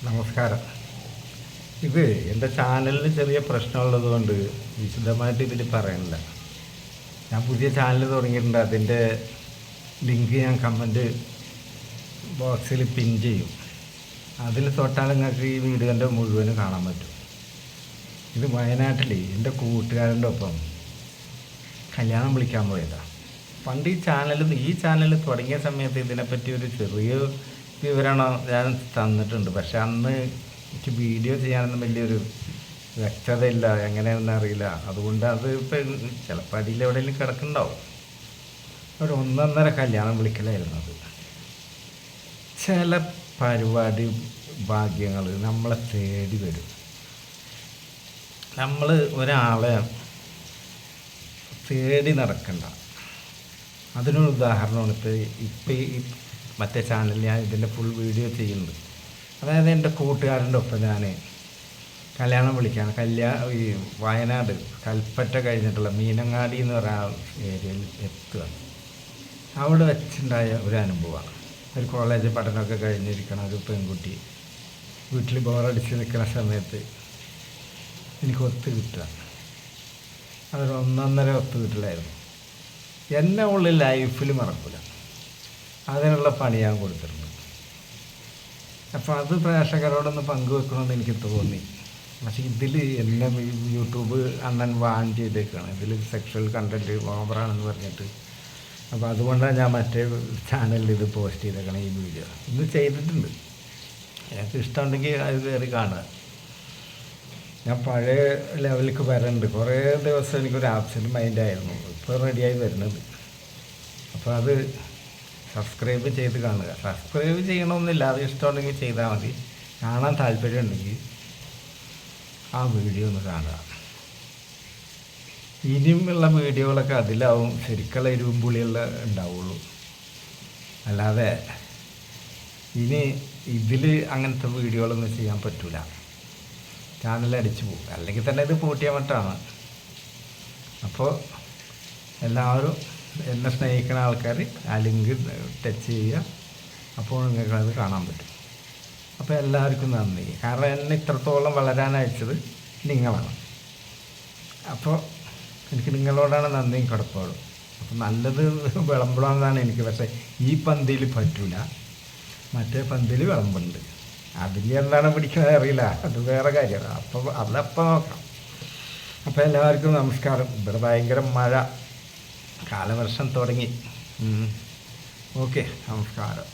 നമസ്കാരം. ഇത് എൻ്റെ ചാനലിന് ചെറിയ പ്രശ്നമുള്ളത് കൊണ്ട് വിശദമായിട്ട് ഇതിൽ പറയണില്ല. ഞാൻ പുതിയ ചാനൽ തുടങ്ങിയിട്ടുണ്ട്. അതിൻ്റെ ലിങ്ക് ഞാൻ കമൻറ്റ് ബോക്സിൽ പിൻ ചെയ്യും. അതിൽ തൊട്ടാൽ നിങ്ങൾക്ക് ഈ വീഡിയോൻ്റെ മുഴുവനും കാണാൻ പറ്റും. ഇത് വയനാട്ടിൽ എൻ്റെ കൂട്ടുകാരൻ്റെ ഒപ്പം കല്യാണം വിളിക്കാൻ പോയതാണ്. പണ്ട് ഈ ചാനൽ തുടങ്ങിയ സമയത്ത് ഇതിനെപ്പറ്റി ഒരു ചെറിയ വിവരണം ഞാൻ തന്നിട്ടുണ്ട്. പക്ഷെ അന്ന് എനിക്ക് വീഡിയോ ചെയ്യാനൊന്നും വലിയൊരു വ്യക്തതയില്ല, എങ്ങനെയാണെന്ന് അറിയില്ല. അതുകൊണ്ട് അത് ഇപ്പം ചിലപ്പോൾ അടിയിൽ എവിടെയെങ്കിലും കിടക്കുന്നുണ്ടാവും. ഒരു 1.5 കല്യാണം വിളിക്കലായിരുന്നു അത്. ചില പരിപാടി ഭാഗ്യങ്ങൾ നമ്മളെ തേടി വരും. നമ്മൾ ഒരാളെ തേടി നടക്കണ്ട. അതിനൊരു ഉദാഹരണമാണ് ഇപ്പം ഈ മറ്റേ ചാനലിൽ ഞാൻ ഇതിൻ്റെ ഫുൾ വീഡിയോ ചെയ്യുന്നുണ്ട്. അതായത് എൻ്റെ കൂട്ടുകാരൻ്റെ ഒപ്പം ഞാൻ കല്യാണം വിളിക്കാൻ ഈ വയനാട് കൽപ്പറ്റ കഴിഞ്ഞിട്ടുള്ള മീനങ്ങാടി എന്ന് പറയുന്ന ഏരിയയിൽ എത്തുക. അവിടെ വെച്ചുണ്ടായ ഒരു അനുഭവമാണ്. ഒരു കോളേജ് പഠനമൊക്കെ കഴിഞ്ഞിരിക്കണ ഒരു പെൺകുട്ടി വീട്ടിൽ ബോറടിച്ച് നിൽക്കുന്ന സമയത്ത് എനിക്ക് ഒത്തു കിട്ടുക. അതൊരു 1.5 ഒത്തു കിട്ടലായിരുന്നു. എന്നെ ഉള്ളിൽ ലൈഫിൽ മറക്കില്ല. അതിനുള്ള പണി ഞാൻ കൊടുത്തിട്ടുണ്ട്. അപ്പോൾ അത് പ്രേക്ഷകരോടൊന്ന് പങ്കുവെക്കണമെന്ന് എനിക്ക് തോന്നി. പക്ഷേ ഇതിൽ എന്നെ യൂട്യൂബ് അണ്ണൻ വാൺ ചെയ്തേക്കാണ്. ഇതിൽ സെക്ഷൽ കണ്ടൻറ്റ് ഓവറാണെന്ന് പറഞ്ഞിട്ട്. അപ്പോൾ അതുകൊണ്ടാണ് ഞാൻ മറ്റേ ചാനലിൽ ഇത് പോസ്റ്റ് ചെയ്തേക്കണം. ഈ വീഡിയോ ഇന്ന് ചെയ്തിട്ടുണ്ട്. എനിക്ക് ഇഷ്ടമുണ്ടെങ്കിൽ അത് കയറി കാണുക. ഞാൻ പഴയ ലെവലിലേക്ക് വരണ്ട്. കുറേ ദിവസം എനിക്കൊരു ആബ്സെൻറ്റ് മൈൻഡായിരുന്നു. ഇപ്പോൾ റെഡിയായി വരുന്നത്. അപ്പോൾ അത് സബ്സ്ക്രൈബ് ചെയ്ത് കാണുക. സബ്സ്ക്രൈബ് ചെയ്യണമെന്നില്ല, അത് ഇഷ്ടമുണ്ടെങ്കിൽ ചെയ്താൽ മതി. കാണാൻ താല്പര്യമുണ്ടെങ്കിൽ ആ വീഡിയോ ഒന്ന് കാണുക. ഇനിയുമുള്ള വീഡിയോകളൊക്കെ അതിലാവും ശരിക്കുള്ള എരിവും പുളിയുള്ള ഉണ്ടാവുള്ളൂ. അല്ലാതെ ഇനി ഇതിൽ അങ്ങനത്തെ വീഡിയോകളൊന്നും ചെയ്യാൻ പറ്റില്ല. ചാനലടിച്ചു പോകും. അല്ലെങ്കിൽ തന്നെ ഇത് പൂട്ടിയ മട്ടാണ്. അപ്പോൾ എല്ലാവരും എന്നെ സ്നേഹിക്കുന്ന ആൾക്കാർ ആ ലിങ്ക് ടച്ച് ചെയ്യുക. അപ്പോൾ നിങ്ങൾക്കത് കാണാൻ പറ്റും. അപ്പോൾ എല്ലാവർക്കും നന്ദി. കാരണം എന്നെ ഇത്രത്തോളം വളരാൻ അയച്ചത് നിങ്ങളാണ്. അപ്പോൾ എനിക്ക് നിങ്ങളോടാണ് നന്ദിയും കടപ്പാടും. അപ്പോൾ നല്ലത് വിളമ്പണമെന്നാണ് എനിക്ക്. പക്ഷേ ഈ പന്തിയിൽ പറ്റില്ല. മറ്റേ പന്തിയിൽ വിളമ്പുണ്ട്. അതിൽ എന്താണ് പിടിക്കുന്നത് അറിയില്ല, അത് വേറെ കാര്യമാണ്. അപ്പോൾ അതപ്പം നോക്കാം. അപ്പോൾ എല്ലാവർക്കും നമസ്കാരം. ഇവിടെ ഭയങ്കര മഴ, കാലവർഷം തുടങ്ങി. ഓക്കെ, നമസ്കാരം.